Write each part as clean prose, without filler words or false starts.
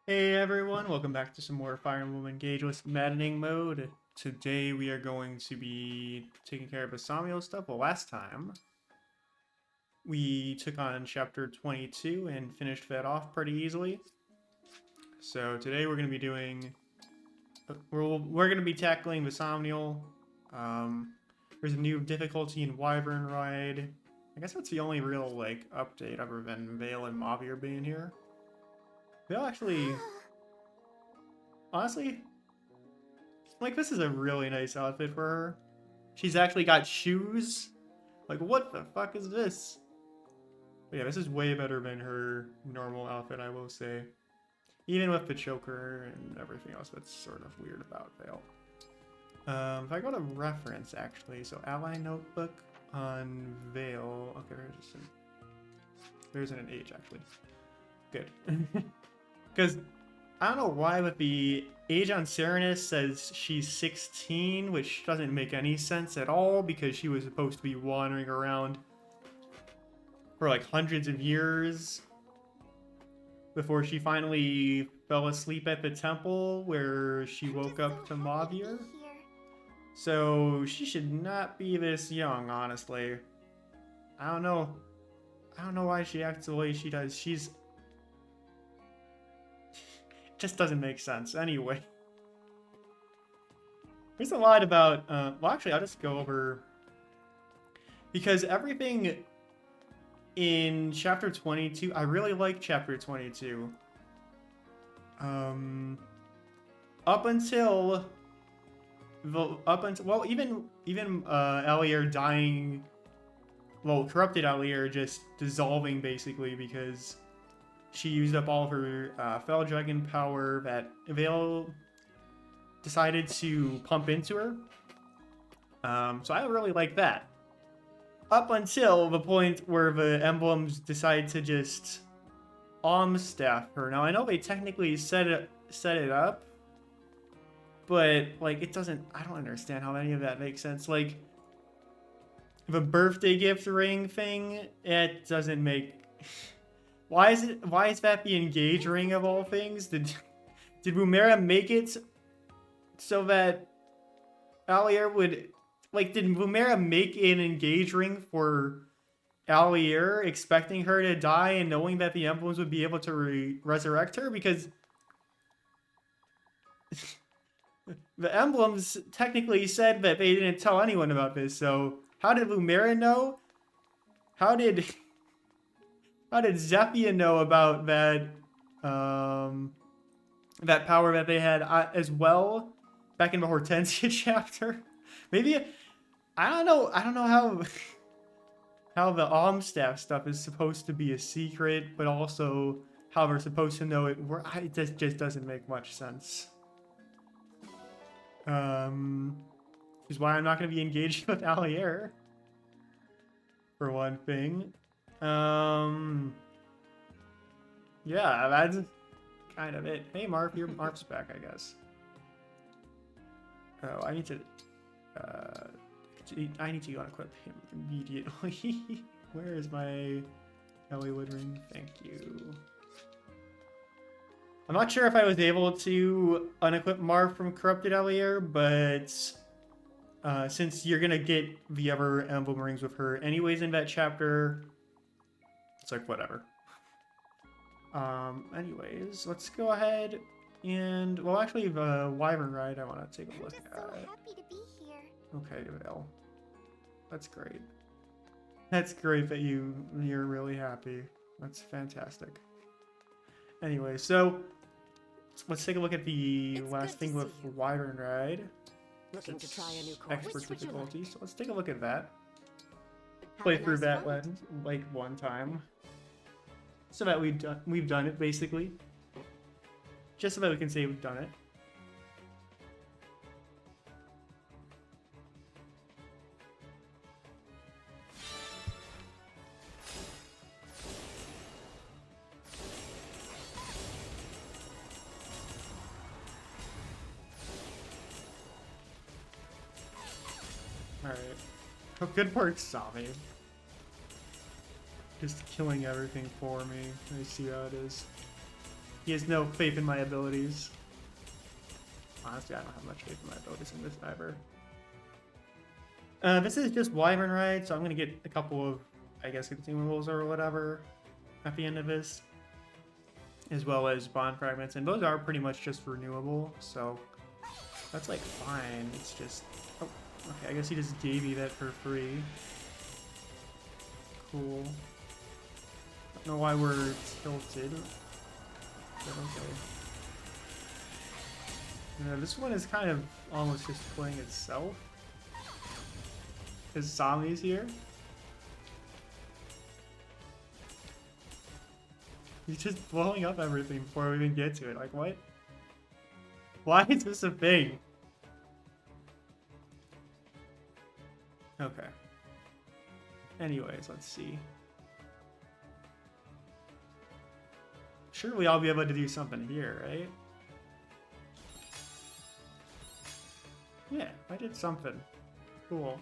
Hey everyone, welcome back to some more Fire Emblem Engageless Maddening mode. Today we are going to be taking care of the Samuel stuff. Well, last time we took on chapter 22 and finished that off pretty easily. So today we're going to be doing, we're going to be tackling the Samuel. There's a new difficulty in Wyvern Ride. I guess that's the only real update other than Veyle and Mauvier being here. Veyle actually, honestly, this is a really nice outfit for her. She's actually got shoes. Like, what the fuck is this? But yeah, this is way better than her normal outfit, I will say. Even with the choker and everything else that's sort of weird about Veyle. If I go to reference, actually, so ally notebook on Veyle. Okay, there's an age, actually. Good. Because I don't know why, but the age on Serenus says she's 16, which doesn't make any sense at all because she was supposed to be wandering around for like hundreds of years before she finally fell asleep at the temple where she woke up to Mauvier. So she should not be this young, honestly. I don't know. I don't know why she acts the way she does. Just doesn't make sense. Anyway. There's a lot about, well, actually, I'll just go over, because everything in chapter 22, I really like chapter 22. Up until, well, even Allier dying, well, corrupted Allier just dissolving, basically, because she used up all of her Fel Dragon power that Veyle decided to pump into her. So I really like that. Up until the point where the emblems decide to just staff her. Now I know they technically set it up, but like it doesn't. I don't understand how any of that makes sense. Like the birthday gift ring thing, it doesn't make. Why is that the engage ring of all things? Did Bumera make it so that Allier would, like, did Bumera make an engage ring for Allier, expecting her to die and knowing that the emblems would be able to resurrect her? Because the emblems technically said that they didn't tell anyone about this, so how did Bumera know? How did Zephia know about that that power that they had as well back in the Hortensia chapter? Maybe, I don't know. I don't know how the staff stuff is supposed to be a secret, but also how they're supposed to know it. It just doesn't make much sense. Which is why I'm not going to be engaged with Allier, for one thing. Yeah, that's kind of it. Hey, Marv, Marv's back, I guess. Oh, I need to unequip him immediately. Where is my Hollywood ring? Thank you. I'm not sure if I was able to unequip Marv from Corrupted Allier, but since you're gonna get the other emblem rings with her anyways in that chapter, it's like whatever. Anyways, let's go ahead and, well, actually, the Wyvern ride I want to take a look at. I'm just so happy to be here. Okay, Veyle. That's great. That's great that you're really happy. That's fantastic. Anyway, so let's take a look at the last thing with Wyvern ride. Looking to try a new course? Expert difficulty. So let's take a look at that. Play through that one like one time, so that we've done it basically. Just so that we can say we've done it. Alright. Oh, good work, Sami. Just killing everything for me. I see how it is. He has no faith in my abilities. Honestly, I don't have much faith in my abilities in this either. This is just Wyvern, right? So I'm gonna get a couple of, I guess, consumables or whatever at the end of this, as well as bond fragments, and those are pretty much just renewable, so that's like fine. It's just, oh, okay. I guess he just gave you that for free. Cool. I don't know why we're tilted. But okay. This one is kind of almost just playing itself. Is Sami's here? He's just blowing up everything before we even get to it. Like, what? Why is this a thing? Okay. Anyways, let's see. Surely I'll be able to do something here, right? Yeah, I did something. Cool.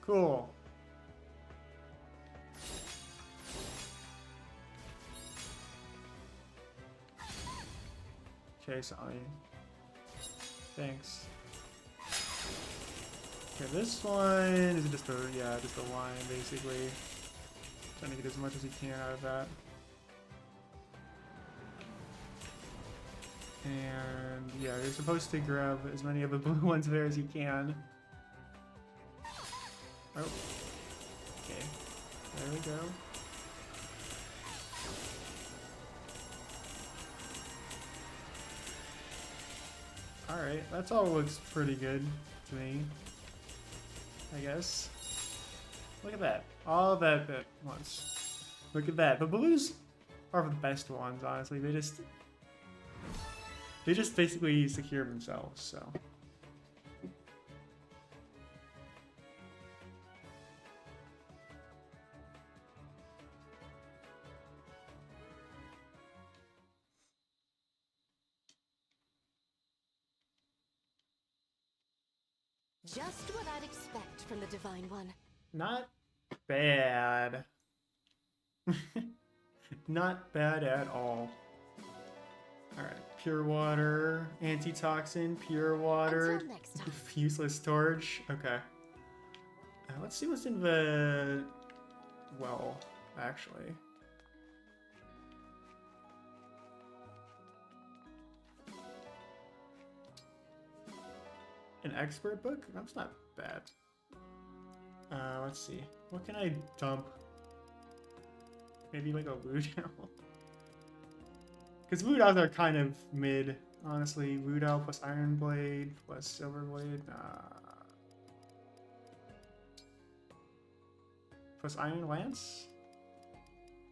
Cool. Okay, Sami. Thanks. Okay, this one is just a, yeah, just a line, basically. Trying to get as much as you can out of that. And yeah, you're supposed to grab as many of the blue ones there as you can. Oh. Okay. There we go. Alright, that's all looks pretty good to me. I guess. Look at that. All of that at once. Look at that. The blues are the best ones, honestly. They just basically secure themselves, so. Just what I'd expect from the Divine One. Not bad. Not bad at all. Alright, pure water, antitoxin, pure water, Until next time. useless torch. Okay. Let's see what's in the well, actually. An expert book? That's not bad. Let's see. What can I dump? Maybe like a Wudo. Because Wudos are kind of mid, honestly. Wudo plus Iron Blade plus Silver Blade. Plus Iron Lance?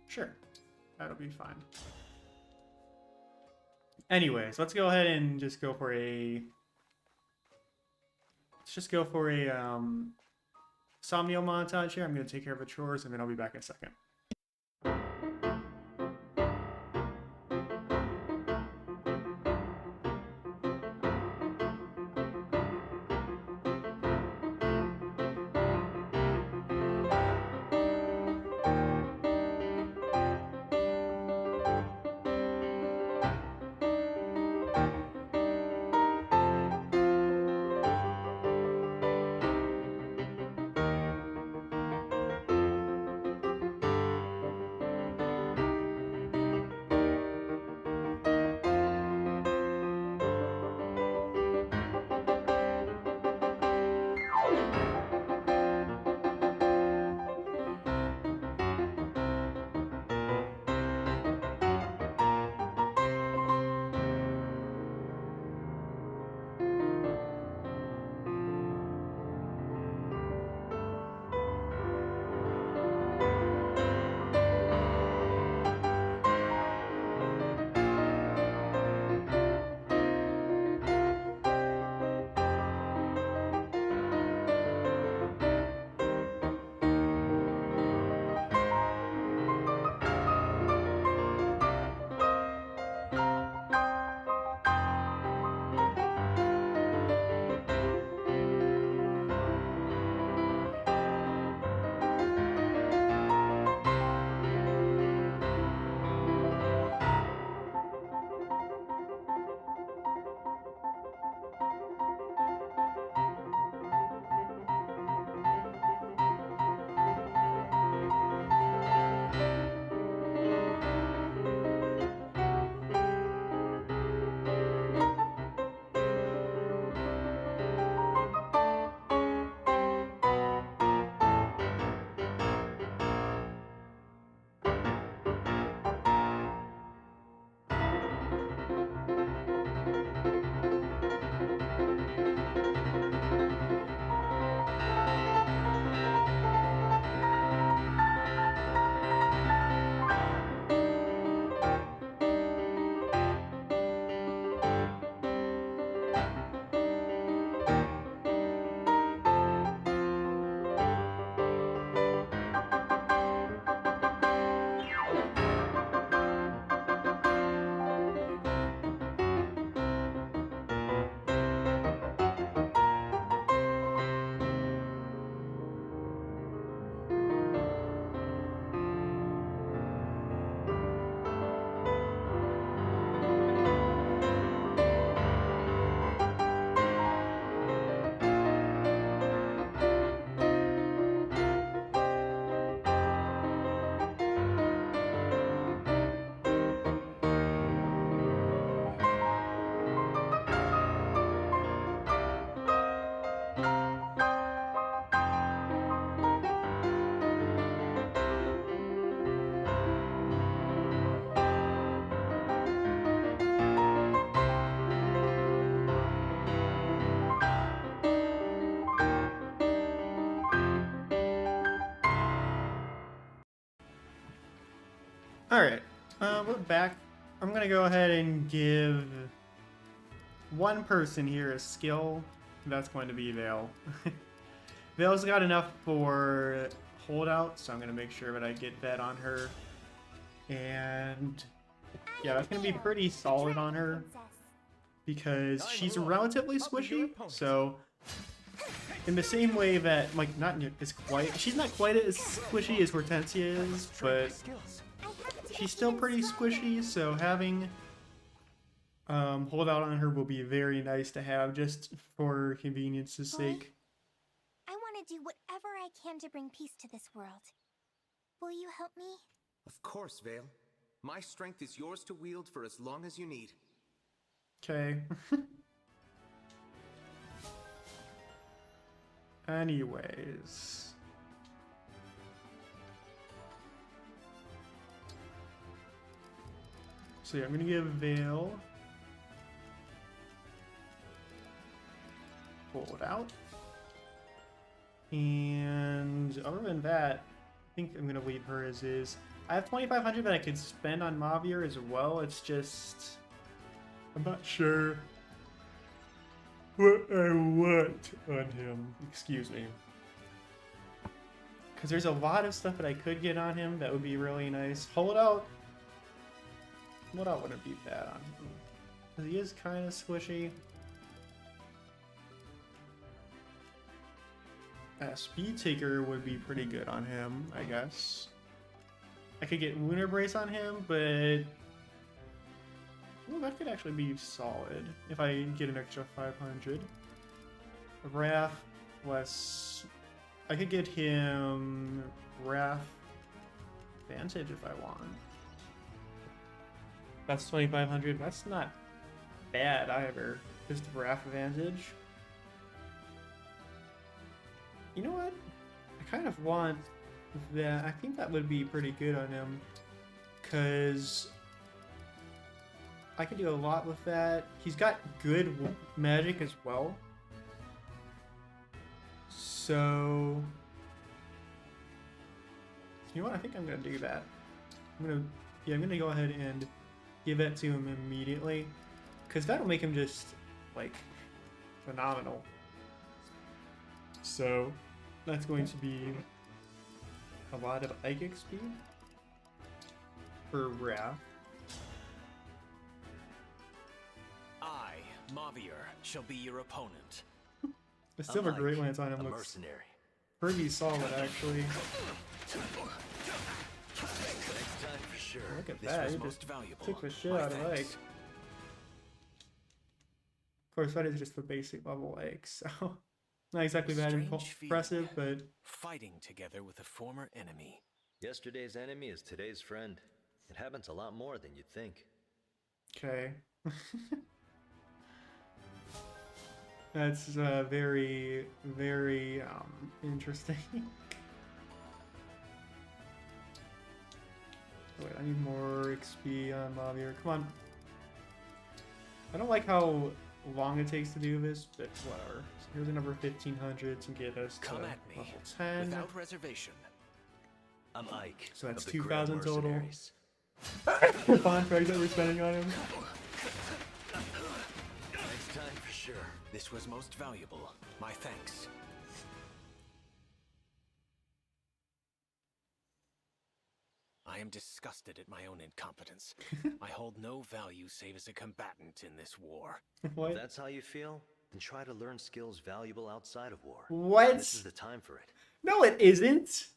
Sure. That'll be fine. Anyways, let's go ahead and just go for a... Let's just go for a Somnial montage here. I'm going to take care of the chores, and then I'll be back in a second. We're back. I'm gonna go ahead and give one person here a skill. That's going to be Veyle. Veyle's got enough for holdout, so I'm gonna make sure that I get that on her. And yeah, that's gonna be pretty solid on her because she's relatively squishy. So in the same way that like she's not quite as squishy as Hortensia is, but she's still pretty squishy. So having holdout on her will be very nice to have just for convenience's sake. I want to do whatever I can to bring peace to this world. Will you help me? Of course, Veyle. My strength is yours to wield for as long as you need. Okay. Anyways. So yeah, I'm gonna give Veyle hold out. And other than that, I think I'm gonna leave her as is. I have 2,500 that I could spend on Mauvier as well. It's just I'm not sure what I want on him. Excuse me. Because there's a lot of stuff that I could get on him that would be really nice. Holdout wouldn't be bad on him. Because he is kind of squishy. Speed Taker would be pretty good on him, I guess. I could get Lunar Brace on him, but well, that could actually be solid if I get an extra 500. Wrath less. I could get him Wrath Vantage if I want. That's 2,500. That's not bad either. Just Wrath Vantage. You know what? I kind of want that. I think that would be pretty good on him. Because I could do a lot with that. He's got good magic as well. So you know what? I think I'm gonna do that. I'm gonna go ahead and give that to him immediately. Because that'll make him just like phenomenal. So that's going to be a lot of Ike XP for Wrath. I, Mauvier, shall be your opponent. The Silver Great Lance on him looks mercenary. pretty solid, actually. Next time for sure. Look at This that, was he most just valuable. took the shit My out of thanks. Ike. Of course, that is just the basic level Ike, so not exactly that Strange impressive, feeling. but Fighting together with a former enemy. Yesterday's enemy is today's friend. It happens a lot more than you'd think. okay. That's very, very interesting. Wait, I need more XP on Mauvier. Come on. I don't like how long it takes to do this, but whatever. So here's a number 1,500 to get us to Come at me level 10. without reservation. I'm Ike. So that's of the Grand 2,000 total. Mercenaries. Bond frags that we're spending on him. Next time for sure. This was most valuable. My thanks. I am disgusted at my own incompetence. I hold no value save as a combatant in this war. If What? that's how you feel, then try to learn skills valuable outside of war. What? This is the time for it. No, it isn't.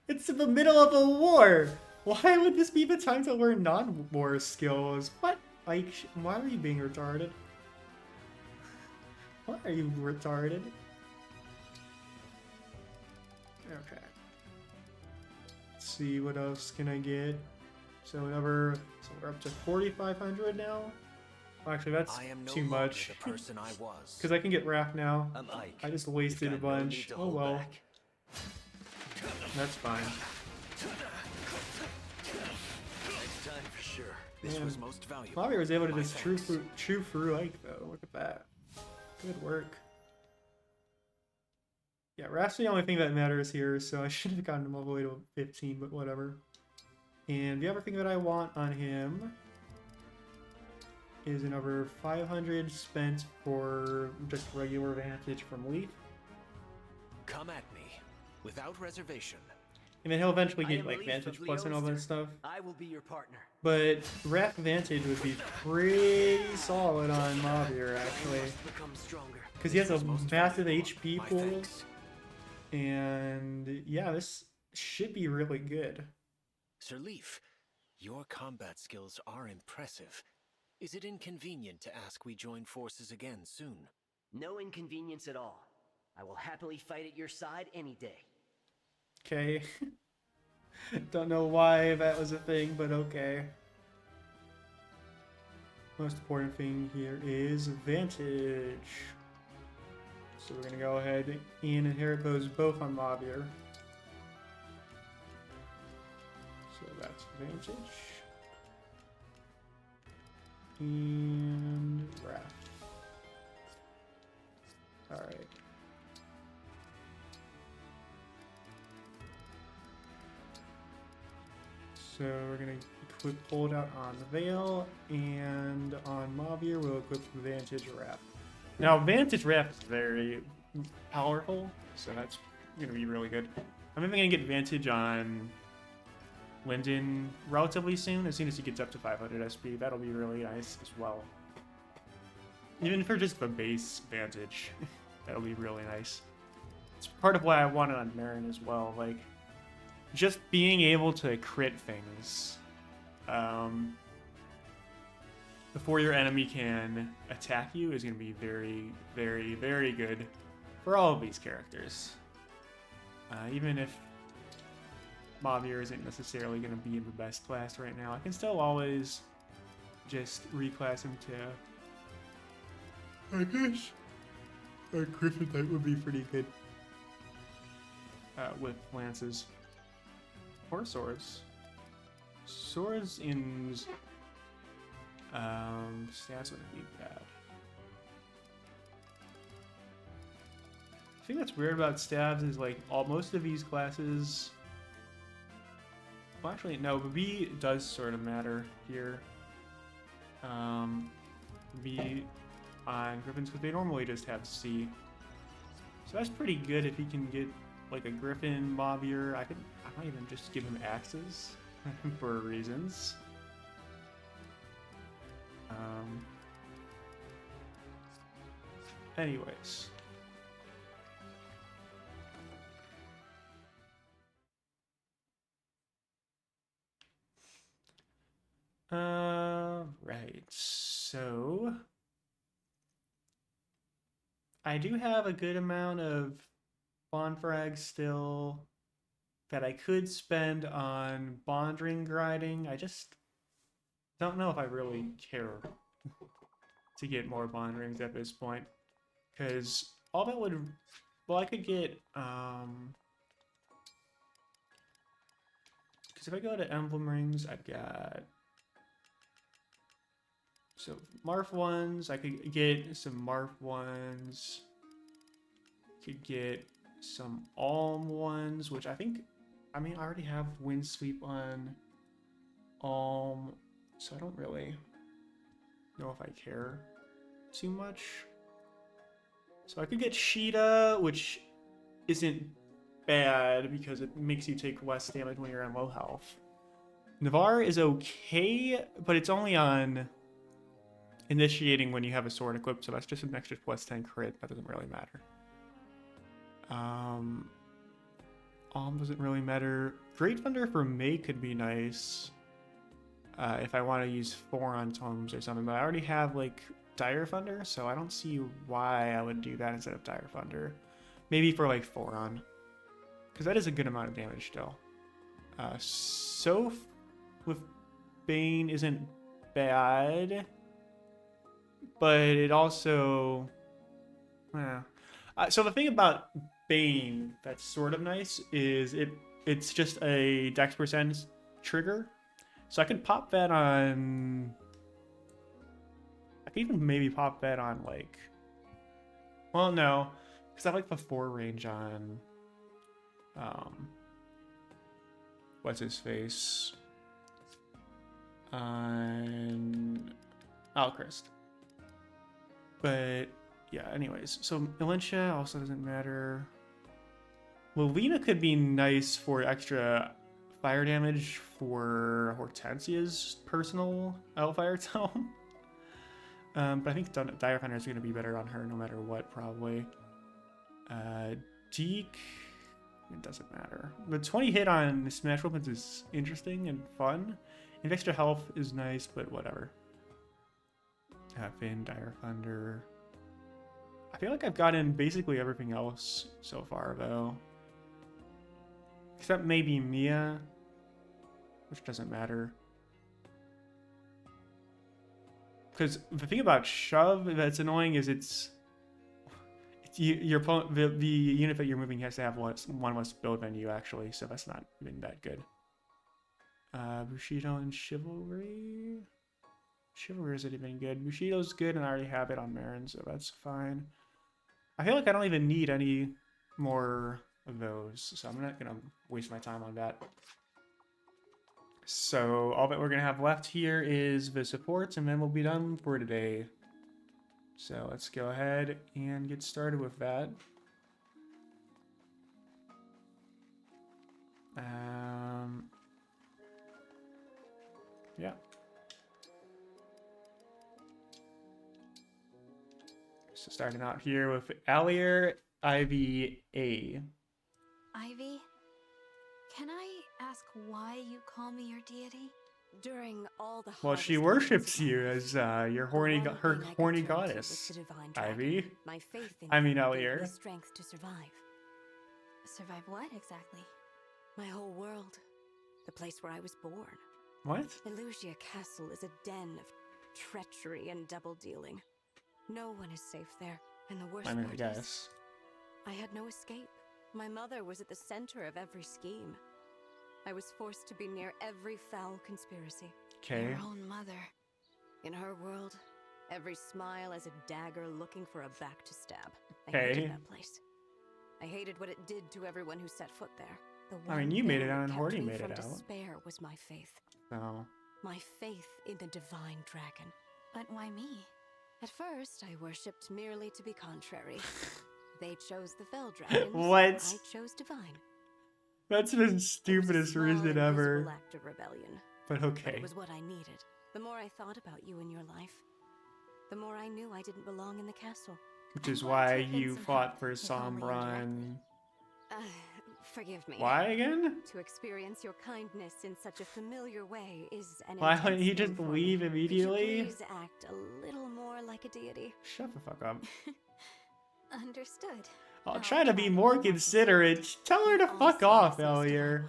It's in the middle of a war. Why would this be the time to learn non-war skills? What? Like, why are you being retarded? Why are you retarded? Okay. Let's see, what else can I get? So we're up to 4,500 now. Well, actually, that's I am no too longer much. the person I was. Because I can get Raph now. I'm Ike. I just You've wasted a got no need bunch. to Oh hold well. back. That's fine. Next time for sure. This Man. was most valuable. Mauvier was able to My just thanks. true through Ike though. Look at that. Good work. Yeah, Raph's the only thing that matters here, so I should have gotten him all the way to 15, but whatever. And the other thing that I want on him is another 500 spent for just regular Vantage from Leaf. Come at me, without reservation. And then he'll eventually I get am like Leaf Vantage of Plus and all that Leoster. stuff. I will be your partner. But Wrath Vantage would be pretty solid on Mauvier, actually. Become stronger. Because he has a Most massive valuable. HP My pool. thanks. And yeah, this should be really good. Sir Leaf, your combat skills are impressive. Is it inconvenient to ask we join forces again soon? No inconvenience at all. I will happily fight at your side any day. Okay. Don't know why that was a thing, but okay. Most important thing here is Vantage. So we're gonna go ahead and inherit those both on Mauvier. So that's Vantage. And Wrath. Alright. So we're gonna equip Holdout on Veyle, and on Mauvier we'll equip Vantage Wrath. Now Vantage Wrath is very powerful, so that's gonna be really good. I'm even gonna get Vantage on Linden relatively soon as he gets up to 500 SP. That'll be really nice as well. Even for just the base Vantage, that'll be really nice. It's part of why I want it on Marin as well. Like, just being able to crit things before your enemy can attack you is going to be very, very, very good for all of these characters. Even if Mauvier isn't necessarily going to be in the best class right now, I can still always just reclass him to, I guess, a Griffin Knight would be pretty good with lances. Or swords. Swords in stats wouldn't be bad. The thing that's weird about stabs is like most of these classes. Well, actually, no. B does sort of matter here. B on Griffins because they normally just have C. So that's pretty good if he can get like a Griffin Mauvier. I might even just give him axes for reasons. Anyways. Right. So I do have a good amount of Bond frags still that I could spend on Bond Ring grinding. I just don't know if I really care to get more Bond Rings at this point. Because all that would... Well, I could get... Because if I go to Emblem Rings, I've got... So, Marth ones. I could get some Marth ones. Could get some Alm ones, which I think... I mean, I already have Windsweep on Alm, so I don't really know if I care too much. So I could get Sheeta, which isn't bad because it makes you take less damage when you're on low health. Navarre is okay, but it's only on initiating when you have a sword equipped, so that's just an extra plus 10 crit. That doesn't really matter. Alm doesn't really matter. Great Thunder for May could be nice if I want to use 4 on Tomes or something, but I already have like Dire Thunder, so I don't see why I would do that instead of Dire Thunder. Maybe for like 4 on, because that is a good amount of damage still. Soph with Bane isn't bad, but it also... so the thing about Bane that's sort of nice is it's just a dex percent trigger. So I could pop that on... I could even maybe pop that on like... Well, no, because I like the 4 range on... What's his face? on Alchrist. But yeah, anyways, so Valencia also doesn't matter. Melina could be nice for extra fire damage for Hortensia's personal Outfire Tome. But I think Dire Thunder is going to be better on her no matter what, probably. Deke, it doesn't matter. The 20 hit on Smash Weapons is interesting and fun. And extra health is nice, but whatever. Finn, Dire Thunder. I feel like I've gotten basically everything else so far, though. Except maybe Mia, which doesn't matter. Because the thing about Shove that's annoying is it's your opponent, the unit that you're moving has to have one less build than you actually, so that's not even that good. Bushido and Chivalry. Chivalry isn't even good. Bushido's good, and I already have it on Marin, so that's fine. I feel like I don't even need any more of those, so I'm not gonna waste my time on that. So all that we're gonna have left here is the supports, and then we'll be done for today. So let's go ahead and get started with that. Yeah. So starting out here with Allier IVA. Ivy, can I ask why you call me your deity? During all the Well, she worships you as your her horny goddess, Ivy. My faith in I mean, you gave Allier. me strength to survive. Survive what exactly? My whole world, the place where I was born. What? Elusia Castle is a den of treachery and double dealing. No one is safe there, and the worst I mean, I part guess. is, I had no escape. My mother was at the center of every scheme. I was forced to be near every foul conspiracy. Okay. Your own mother. In her world, every smile is a dagger looking for a back to stab. I hated that place. I hated what it did to everyone who set foot there. The I mean, one you made thing it out, that and kept Horty me made from it out. despair was my faith. So. My faith in the divine dragon. But why me? At first, I worshipped merely to be contrary. They chose the fell dragons. What? I chose divine. That's the stupidest reason ever. Act of rebellion. But But okay. it was what I needed. The more I thought about you and your life, the more I knew I didn't belong in the castle. Which is I'm glad why to have been you some fought help, for if only Sombron. Forgive me. Why again? To experience your kindness in such a familiar way is an Why intense wouldn't you thing just for me. leave Could immediately? you please act a little more like a deity? Shut the fuck up. Understood. I'll Now try to be more more considerate. Tell her to All fuck off, seriousness, Divine Allier.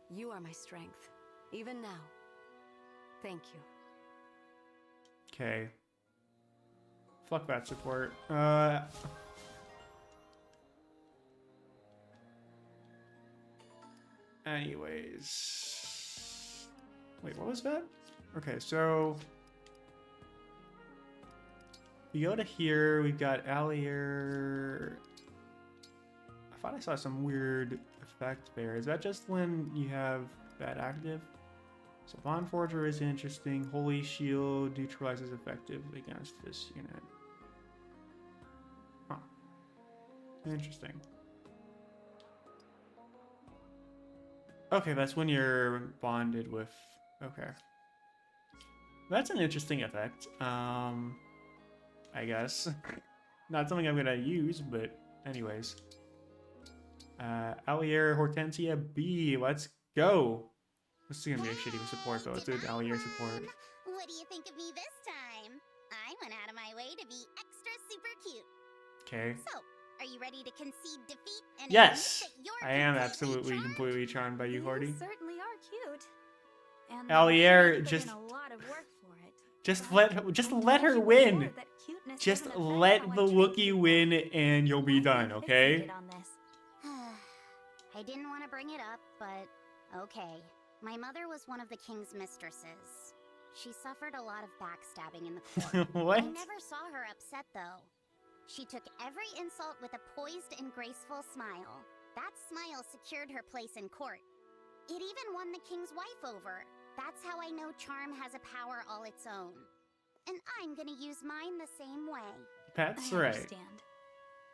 One. You are my strength, even now. Thank you. Okay. Fuck that support. Anyways. Wait, what was that? Okay, so we go to here, we've got Allier. I thought I saw some weird effect there. Is that just when you have that active? So Bond Forger is interesting. Holy Shield neutralizes effective against this unit. Huh. Interesting. Okay, that's when you're bonded with... Okay. That's an interesting effect. I guess. Not something I'm gonna use, but anyways. Allier Hortensia B, let's go! This is gonna be a shitty support though, it's an Allier support. What do you think of me this time? I went out of my way to be extra super cute. Okay. So, are you ready to concede defeat and Yes! admit that you're I am completely charmed? completely charmed by you, Horty. You certainly are cute. And Allier, you put just- in a lot of work for it. Just But let her I told you win! before that cuteness Just doesn't affect let how I the treat Wookiee people. win and you'll be I've been done, okay? fixated on this. I didn't want to bring it up, but okay. My mother was one of the king's mistresses. She suffered a lot of backstabbing in the court. What? I never saw her upset, though. She took every insult with a poised and graceful smile. That smile secured her place in court. It even won the king's wife over. That's how I know charm has a power all its own. And I'm gonna use mine the same way. That's I right. understand.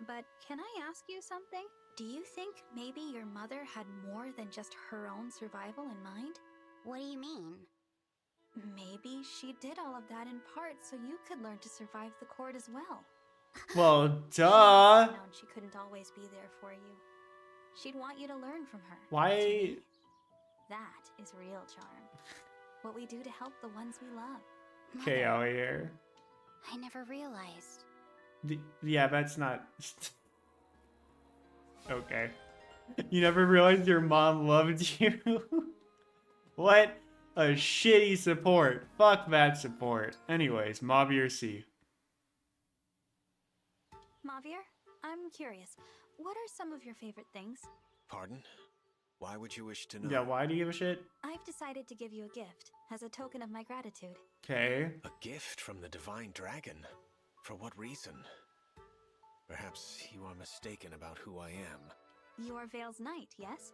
But can I ask you something? Do you think maybe your mother had more than just her own survival in mind? What do you mean? Maybe she did all of that in part so you could learn to survive the court as well. Well, She duh. must have known she couldn't always be there for you. She'd want you to learn from her. Why- To me, that is real charm. What we do to help the ones we love. Okay, out here. I never realized. Yeah, that's not. Okay. You never realized your mom loved you? What a shitty support. Fuck that support. Anyways, Mauvier C. Mauvier, I'm curious. What are some of your favorite things? Pardon? Why would you wish to know? Yeah, why do you give a shit? I've decided to give you a gift as a token of my gratitude. Okay. A gift from the Divine Dragon? For what reason? Perhaps you are mistaken about who I am. You are Veyle's knight, yes?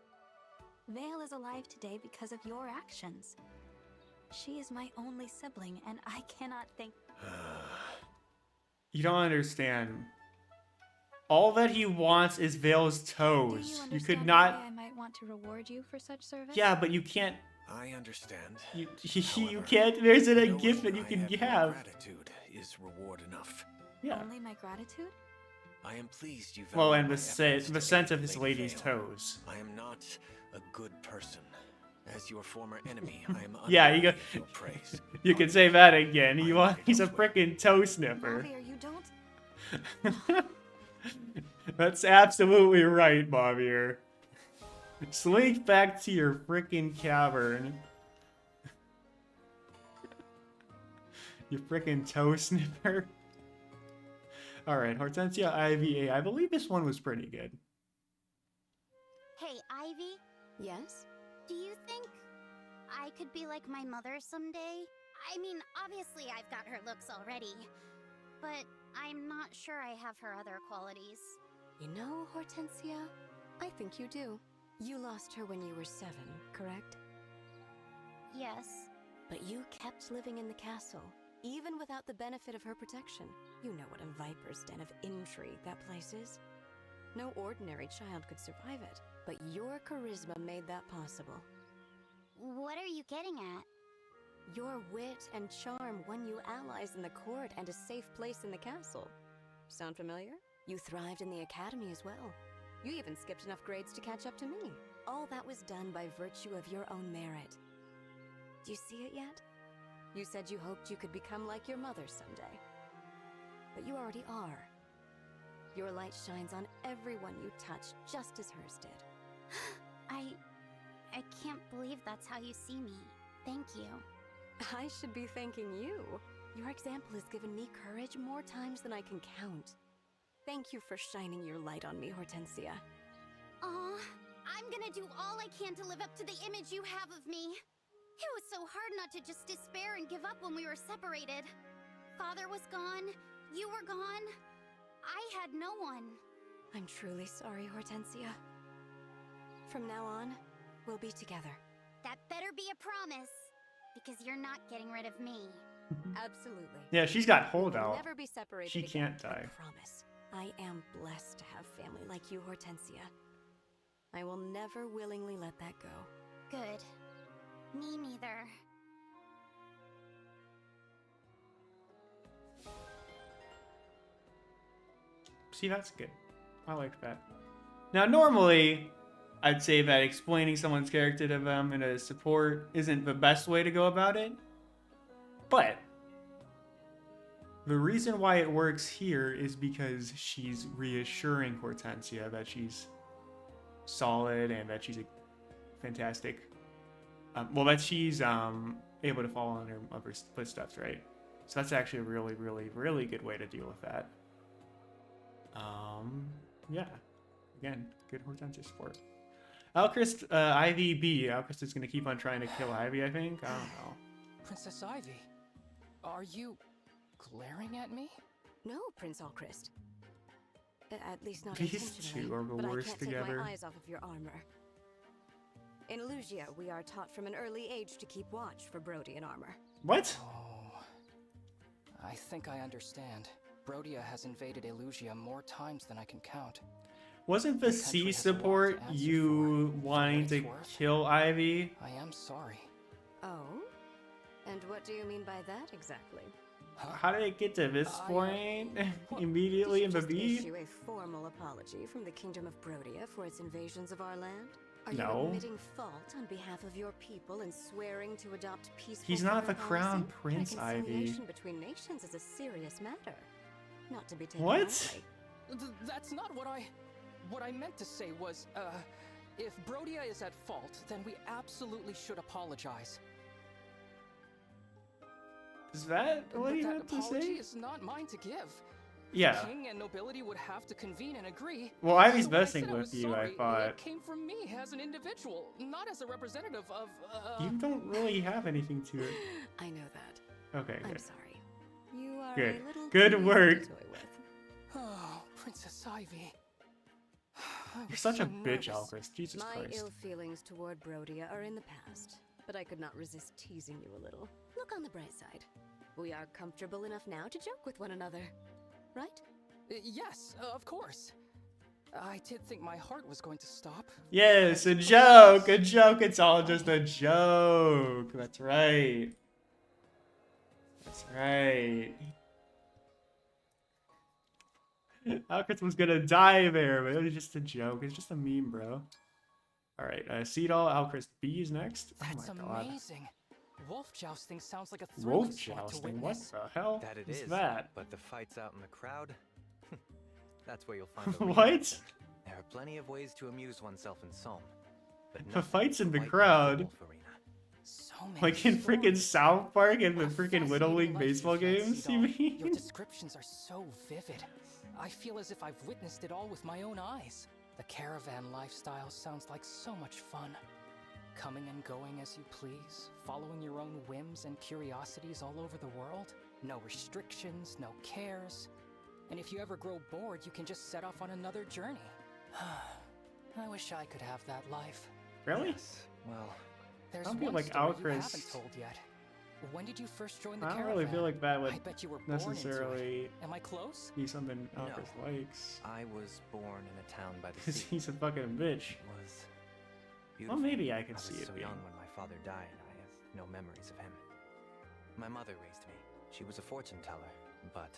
Veyle is alive today because of your actions. She is my only sibling, and I cannot think. You don't understand. All that he wants is Veyle's Do toes. you You understand could why not. I might want to reward you for such service? Yeah, but you can't. I understand. You However, can't. There isn't a knowing gift that you I can have your have. Gratitude is reward enough. Yeah. Only my gratitude? I am pleased you Well, value and my the efforts to scent aid of his Lady lady's Veyle. toes. I am not a good person. As your former enemy, I am Yeah, you unworthy go. of your praise. You can say that again. I am headed He's a elsewhere. freaking toe sniffer. Mauvier, you don't. That's absolutely right, Mauvier. Slink back to your freaking cavern. You freaking toe sniffer. Alright, Hortensia IVA. I believe this one was pretty good. Hey, Ivy, Yes? do you think I could be like my mother someday? I mean, obviously I've got her looks already, but I'm not sure I have her other qualities. You know, Hortensia, I think you do. You lost her when you were 7, correct? Yes. But you kept living in the castle, even without the benefit of her protection. You know what a viper's den of intrigue that place is. No ordinary child could survive it, but your charisma made that possible. What are you getting at? Your wit and charm won you allies in the court and a safe place in the castle. Sound familiar? You thrived in the academy as well. You even skipped enough grades to catch up to me. All that was done by virtue of your own merit. Do you see it yet? You said you hoped you could become like your mother someday. But you already are. Your light shines on everyone you touch, just as hers did. I can't believe that's how you see me. Thank you. I should be thanking you. Your example has given me courage more times than I can count. Thank you for shining your light on me, Hortensia. Aw, I'm gonna do all I can to live up to the image you have of me. It was so hard not to just despair and give up when we were separated. Father was gone, you were gone. I had no one. I'm truly sorry, Hortensia. From now on, we'll be together. That better be a promise, because you're not getting rid of me. Absolutely. Yeah, she's got We'll holdout. never be separated She again, can't die. I promise. I am blessed to have family like you, Hortensia. I will never willingly let that go. Good. Me neither. See, that's good. I like that. Now, normally, I'd say that explaining someone's character to them in a support isn't the best way to go about it. But the reason why it works here is because she's reassuring Hortensia that she's solid and that she's a fantastic. That she's able to follow in her mother's footsteps, right? So that's actually a really, really, really good way to deal with that. Yeah. Again, good Hortensia support. Alchrist, IVB. Alchrist is going to keep on trying to kill Ivy, I think. I don't know. Princess Ivy, are you glaring at me? No, Prince Alchrist. At least not These intentionally. two are the but worst I can't together. take my eyes off of your armor. In Lugia, we are taught from an early age to keep watch for Brodian armor. What? Oh, I think I understand. Brodia has invaded Elusia more times than I can count. Wasn't the The country C has a lot to support answer you for wanting what to it's worth. kill Ivy? I am sorry. Oh? And what do you mean by that exactly? How did it get to this point? Immediately in Did the you just beat? issue a formal apology from the Kingdom of Brodia for its invasions of our land? Are No. you admitting fault on behalf of your people and swearing to adopt peaceful He's not the foreign crown policy? prince, Ivy. Reconciliation between nations is a serious matter, not to be taken What? lightly. That's not what I meant to say was, if Brodia is at fault, then we absolutely should apologize. Is that what But he that meant to apology say? is not mine to give. Yeah. King and nobility would have to convene and agree. Well, Ivy's So when I messing said I with was you, I sorry, thought. It came from me as an individual, not as a representative of, You don't really have anything to it. I know that. Okay, I'm good. sorry. You are Good. a little Good too easy work. to toy with. Oh, Princess Ivy. I You're was such so a bitch, nervous. Alcris. Jesus My Christ. ill feelings toward Brodia are in the past, but I could not resist teasing you a little. Look on the bright side. We are comfortable enough now to joke with one another, right? Yes, of course. I did think my heart was going to stop. Yes, a joke, a joke. It's all just a joke. That's right. That's right. Alcris was gonna die there, but it was just a joke. It's just a meme, bro. All right, Seedall, Alcris B is next. That's Oh my god. amazing. Wolf jousting sounds like a thrilling Wolf sport to jousting? What witness. the hell That it is is. that? But the fights out in the crowd? That's where you'll find the real What? action. There are plenty of ways to amuse oneself in Psalm. But The nothing fights in the quite like crowd. Wolf Arena. So many Like in freaking stories. South Park and the A freaking Little fascinating League life baseball you've led, games, you Seedall. Your mean? descriptions are so vivid. I feel as if I've witnessed it all with my own eyes. The caravan lifestyle sounds like so much fun. Coming and going as you please, following your own whims and curiosities all over the world. No restrictions, no cares. And if you ever grow bored, you can just set off on another journey. I wish I could have that life. Really? Yes. Well, There's I don't feel one like story you Alcris- haven't told yet. When did you first join the I don't caravan? really feel like that would I bet you were born into it. necessarily Am I close? be something No. Alcris likes. I was born in a town by the Because sea. he's a fucking bitch. It was Well, beautiful. maybe I I could was see it so being. young when my father died. I have no memories of him. My mother raised me. She was a fortune teller, but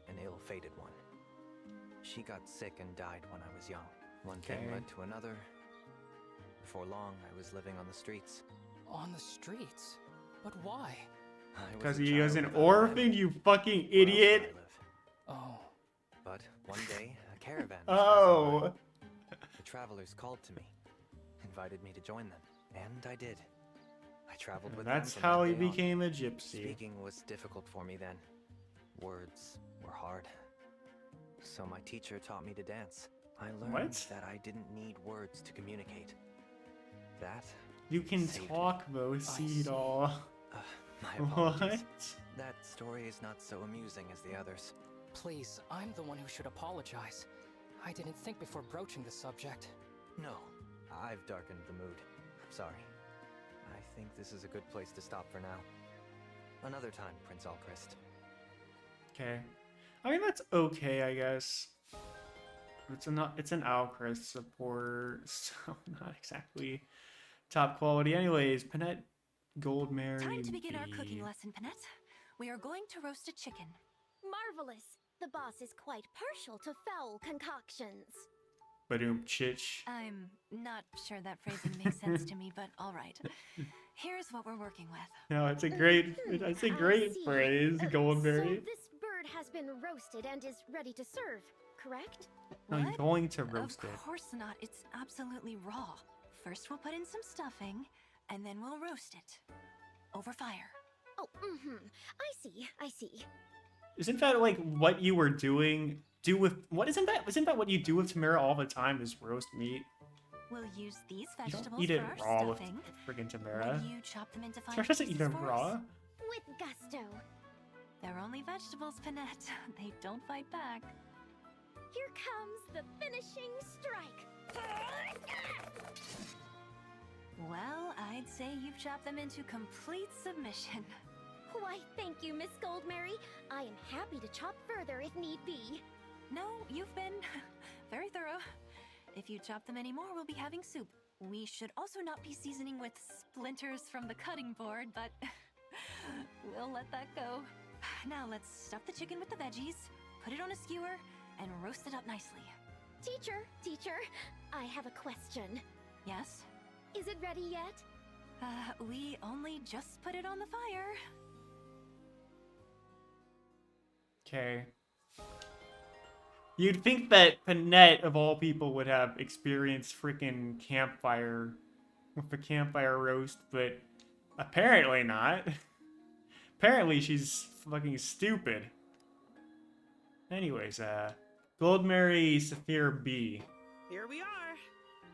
an ill-fated one. She got sick and died when I was young. One thing Okay. led to another. Before long, I was living on the streets. On the streets? But why? Because a he was child an without a orphan, family. you fucking Where else would I idiot. live? Oh. But one day, a caravan was Oh. passing by. The travelers called to me, invited me to join them, and I did. I traveled with That's them from how that he day on. became a gypsy. Speaking was difficult for me then. Words were hard. So my teacher taught me to dance. I learned What? that I didn't need words to communicate. That You can saved me. talk though, see. Seedall. My apologies. What? That story is not so amusing as the others. Please, I'm the one who should apologize. I didn't think before broaching the subject. No, I've darkened the mood. I'm sorry. I think this is a good place to stop for now. Another time, Prince Alchrist. Okay. I mean, that's okay, I guess. It's an Alchrist support, so not exactly top quality. Anyways, Panette Gold Mary. Time to begin our B. cooking lesson, Panette. We are going to roast a chicken. Marvelous. The boss is quite partial to foul concoctions. Badoom chich. I'm not sure that phrasing makes sense to me, but all right. Here's what we're working with. No, it's a great I great see. phrase, So Goldberry. this bird has been roasted and is ready to serve, correct? I'm What? going to roast it. Of course not. It's absolutely raw. First we'll put in some stuffing, and then we'll roast it. Over fire. Oh, I see. Isn't that like what you were doing? Isn't that what you do with Tamara all the time? Is roast meat? We'll use these You vegetables don't eat it for our raw with stuffing. friggin' Tamara. Will you chop them into fine Tamara doesn't eat pieces them for us? raw. With gusto. They're only vegetables, Panette. They don't fight back. Here comes the finishing strike. Well, I'd say you've chopped them into complete submission. Why, thank you, Miss Goldmary. I am happy to chop further if need be. No, you've been very thorough. If you chop them anymore, we'll be having soup. We should also not be seasoning with splinters from the cutting board, but we'll let that go. Now let's stuff the chicken with the veggies, put it on a skewer, and roast it up nicely. Teacher, I have a question. Yes? Is it ready yet? We only just put it on the fire. Okay. You'd think that Panette, of all people, would have experienced freaking campfire with the campfire roast, but apparently not. Apparently she's fucking stupid. Anyways, Goldmary Saphir B. Here we are.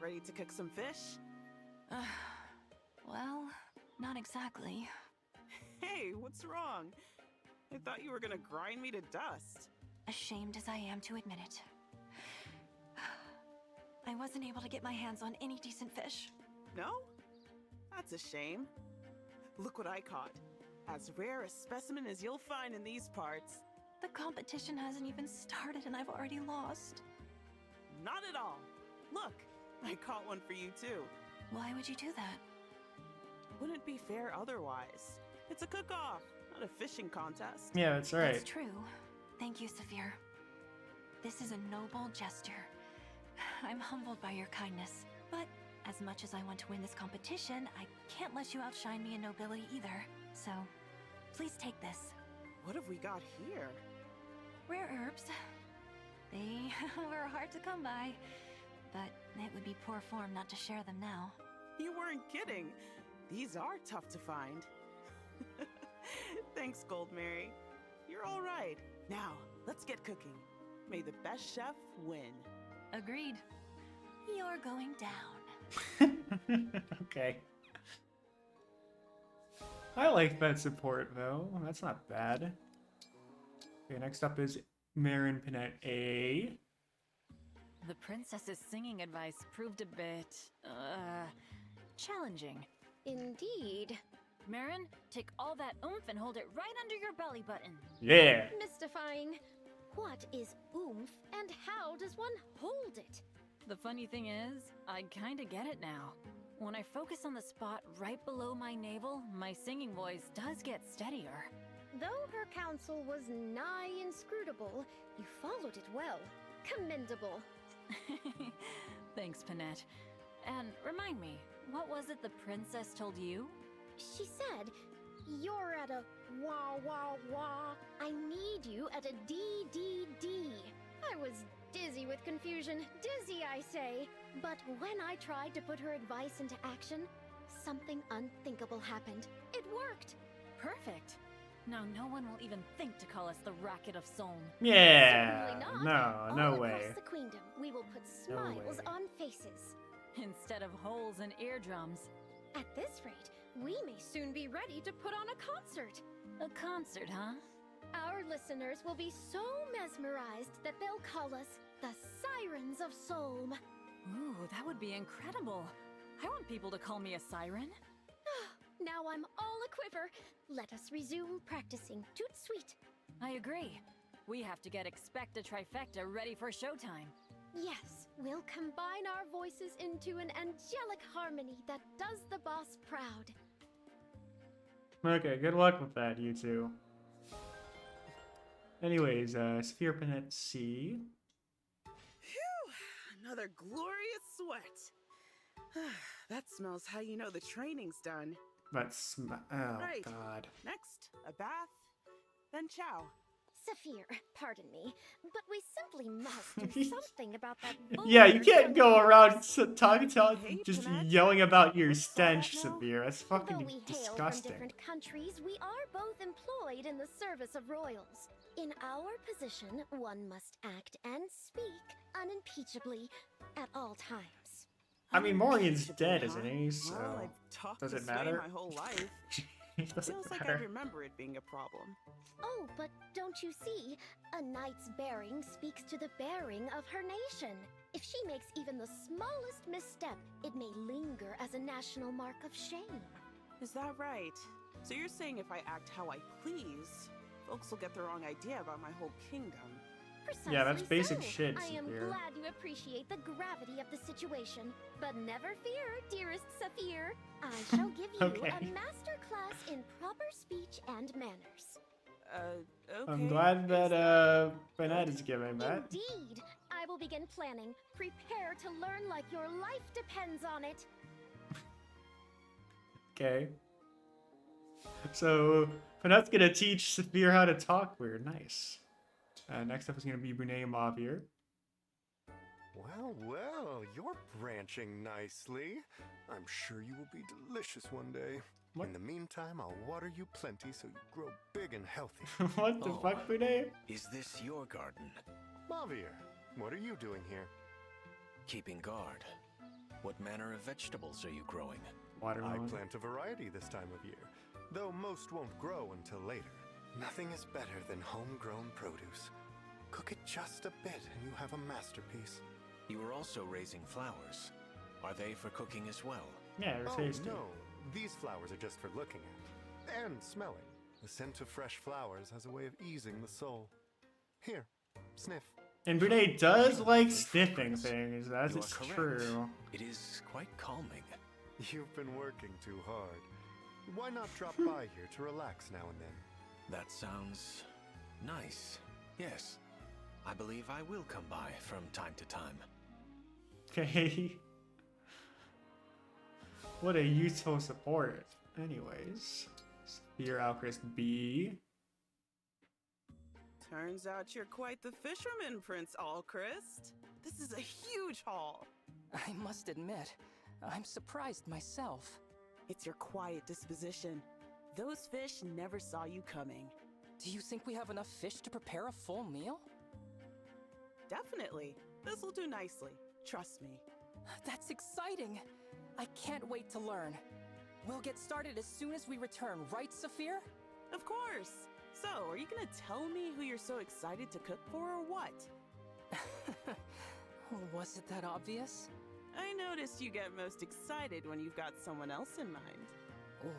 Ready to cook some fish? Well, not exactly. Hey, what's wrong? I thought you were gonna grind me to dust. Ashamed as I am to admit it. I wasn't able to get my hands on any decent fish. No? That's a shame. Look what I caught. As rare a specimen as you'll find in these parts. The competition hasn't even started and I've already lost. Not at all. Look, I caught one for you too. Why would you do that? Wouldn't be fair otherwise. It's a cook-off, not a fishing contest. Yeah, that's right. That's true. Thank you, Saphir. This is a noble gesture. I'm humbled by your kindness. But as much as I want to win this competition, I can't let you outshine me in nobility either. So, please take this. What have we got here? Rare herbs. They were hard to come by, but it would be poor form not to share them now. You weren't kidding. These are tough to find. Thanks, Goldmary. You're all right. Now, let's get cooking. May the best chef win. Agreed. You're going down. Okay. I like that support, though. That's not bad. Okay, next up is Marin Panette A. The princess's singing advice proved a bit, challenging. Indeed. Marin, take all that oomph and hold it right under your belly button. Yeah. Mystifying. What is oomph and how does one hold it? The funny thing is, I kinda get it now. When I focus on the spot right below my navel, my singing voice does get steadier. Though her counsel was nigh inscrutable, you followed it well. Commendable. Thanks, Panette. And remind me, what was it the princess told you? She said, you're at a wah wah wah. I need you at a D. I was dizzy with confusion. Dizzy, I say. But when I tried to put her advice into action, something unthinkable happened. It worked. Perfect. Now no one will even think to call us the Racket of Solm. Yeah. Certainly not. No All way. across the queendom, we will put smiles way. on faces. Instead of holes in eardrums. At this rate, we may soon be ready to put on a concert. A concert, huh? Our listeners will be so mesmerized that they'll call us the Sirens of Solm. Ooh, that would be incredible. I want people to call me a siren. Now I'm all a-quiver. Let us resume practicing. Toot sweet. I agree. We have to get Expecta Trifecta ready for showtime. Yes, we'll combine our voices into an angelic harmony that does the boss proud. Okay, good luck with that, you two. Anyways, Saphir Panette C. Phew! Another glorious sweat. That smells how you know the training's done. That's oh Right. god. Next, a bath, then chow. Saphir, pardon me, but we simply must do something about that. Yeah, you can't go vulgar around Hey, just Panette. yelling about your stench, No. Saphir. That's Though fucking we hail from disgusting. different countries, we are both employed in the service of royals. In our position, one must act and speak unimpeachably at all times. I mean, Morgan's Should be, dead, huh? isn't he? So Well, I've talked does this it way matter? my whole life. It doesn't Feels like I matter. remember it being a problem. Oh, but don't you see? A knight's bearing speaks to the bearing of her nation. If she makes even the smallest misstep, it may linger as a national mark of shame. Is that right? So you're saying if I act how I please, folks will get the wrong idea about my whole kingdom? Precisely Yeah, that's basic so. shit, I am Saphir. glad you appreciate the gravity of the situation. But never fear, dearest Saphir. I shall give you Okay. a master class in proper speech and manners. Okay. I'm glad that Bennett is giving that. Indeed. I will begin planning. Prepare to learn like your life depends on it. Okay. So Bennett's gonna teach Saphir how to talk weird. Nice. Next up is gonna be Brunei Mauvier. Well, well, you're branching nicely. I'm sure you will be delicious one day. What? In the meantime, I'll water you plenty so you grow big and healthy. What the fuck, Brunei? Is this your garden? Mauvier, what are you doing here? Keeping guard. What manner of vegetables are you growing? I Watermelon. plant a variety this time of year, though most won't grow until later. Nothing is better than homegrown produce. Cook it just a bit and you have a masterpiece. You are also raising flowers. Are they for cooking as well? Yeah, they're Oh, tasty. no. These flowers are just for looking at. And smelling. The scent of fresh flowers has a way of easing the soul. Here, sniff. And Brunei does like sniffing things, as You are it's correct. true. It is quite calming. You've been working too hard. Why not drop by here to relax now and then? That sounds nice. Yes. I believe I will come by from time to time. Okay. What a useful support. Anyways. Saphir Alchrist B. Turns out you're quite the fisherman, Prince Alchrist. This is a huge haul. I must admit, I'm surprised myself. It's your quiet disposition. Those fish never saw you coming. Do you think we have enough fish to prepare a full meal? Definitely. This'll do nicely. Trust me. That's exciting! I can't wait to learn. We'll get started as soon as we return, right, Saphir? Of course. So, are you gonna tell me who you're so excited to cook for or what? Was it that obvious? I noticed you get most excited when you've got someone else in mind.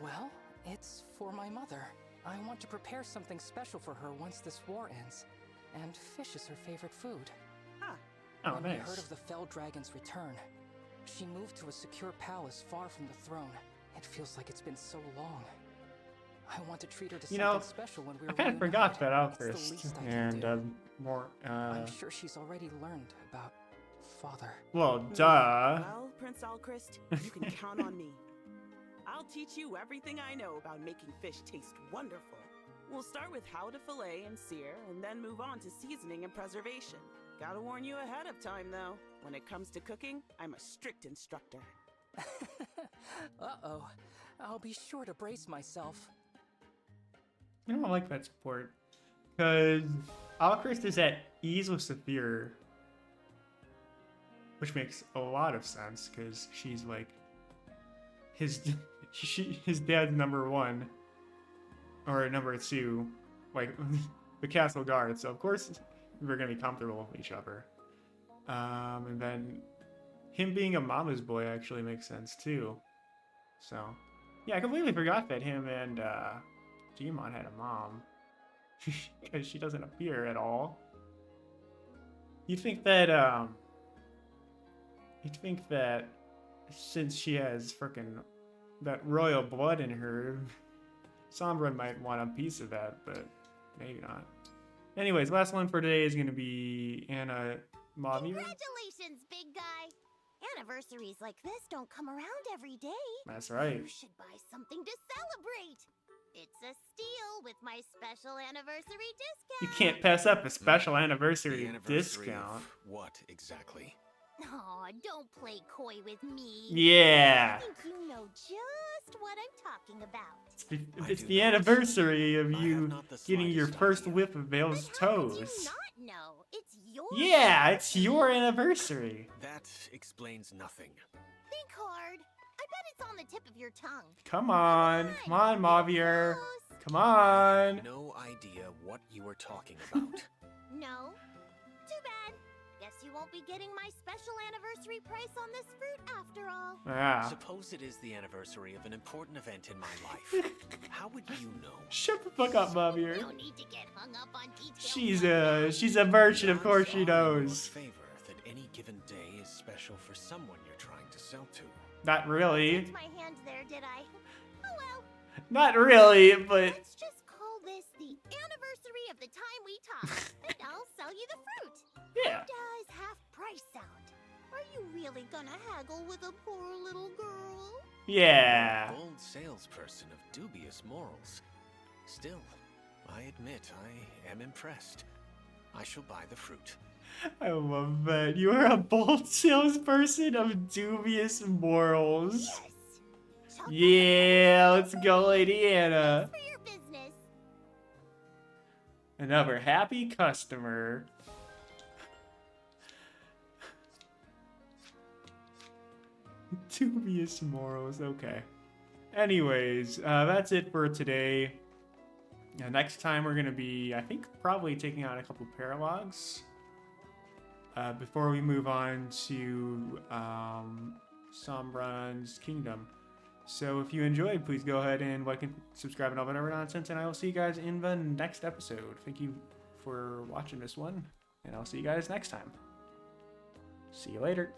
Well, it's for my mother. I want to prepare something special for her once this war ends. And fish is her favorite food. Huh. Oh, When nice. we heard of the Fell Dragon's return, she moved to a secure palace far from the throne. It feels like it's been so long. I want to treat her to You something know, special when we're I kind of reunited. forgot that It's the Alchrist. least I can And do. more, I'm sure she's already learned about father. well, duh. Well, Prince Alchrist, you can count on me. I'll teach you everything I know about making fish taste wonderful. We'll start with how to fillet and sear, and then move on to seasoning and preservation. Gotta warn you ahead of time, though. When it comes to cooking, I'm a strict instructor. Uh-oh. I'll be sure to brace myself. I don't like that support. Because Alchrist is at ease with Saphir. Which makes a lot of sense, because she's like his his dad's number one. Or number two. Like the castle guard. So of course we're gonna be comfortable with each other. And then him being a mama's boy actually makes sense too. So yeah, I completely forgot that him and Jimon had a mom. Because she doesn't appear at all. You'd think that since she has frickin' that royal blood in her, Sombra might want a piece of that, but maybe not. Anyways, last one for today is gonna be Anna Mauvier. Congratulations, big guy! Anniversaries like this don't come around every day. That's right. You should buy something to celebrate. It's a steal with my special anniversary discount. You can't pass up a special anniversary The anniversary discount. of what exactly? Aw, don't play coy with me. Yeah. I think you know just what I'm talking about. It's the anniversary of you not the getting your slightest first idea. whiff of Vale's How could toes. you not know? It's your Yeah, it's your anniversary. That explains nothing. Think hard. I bet it's on the tip of your tongue. Come on, Mauvier. Come on. No idea what you were talking about. No? Too bad. Guess you won't be getting my special anniversary price on this fruit after all. Ah. Suppose it is the anniversary of an important event in my life. How would you know? Shut the fuck up, Mauvier. No need to get hung up on details. She's a merchant, of course she knows. Favor that any given day is special for someone you're trying to sell to. Not really. Touched my hand there, did I? Oh well. Not really, but Let's just call this the anniversary of the time we talked, and I'll sell you the fruit. yeah. How does half price sound? Are you really gonna haggle with a poor little girl? Yeah. Bold salesperson of dubious morals. Still, I admit I am impressed. I shall buy the fruit. I love that. You are a bold salesperson of dubious morals. Yes. Yeah, let's go, Lady Anna. For your business. Another happy customer. Dubious morals, okay. Anyways, that's it for today. Next time we're going to be, I think, probably taking on a couple of paralogs. Before we move on to Sombron's Kingdom. So if you enjoyed, please go ahead and like and subscribe and all whatever nonsense, and I will see you guys in the next episode. Thank you for watching this one, and I'll see you guys next time. See you later.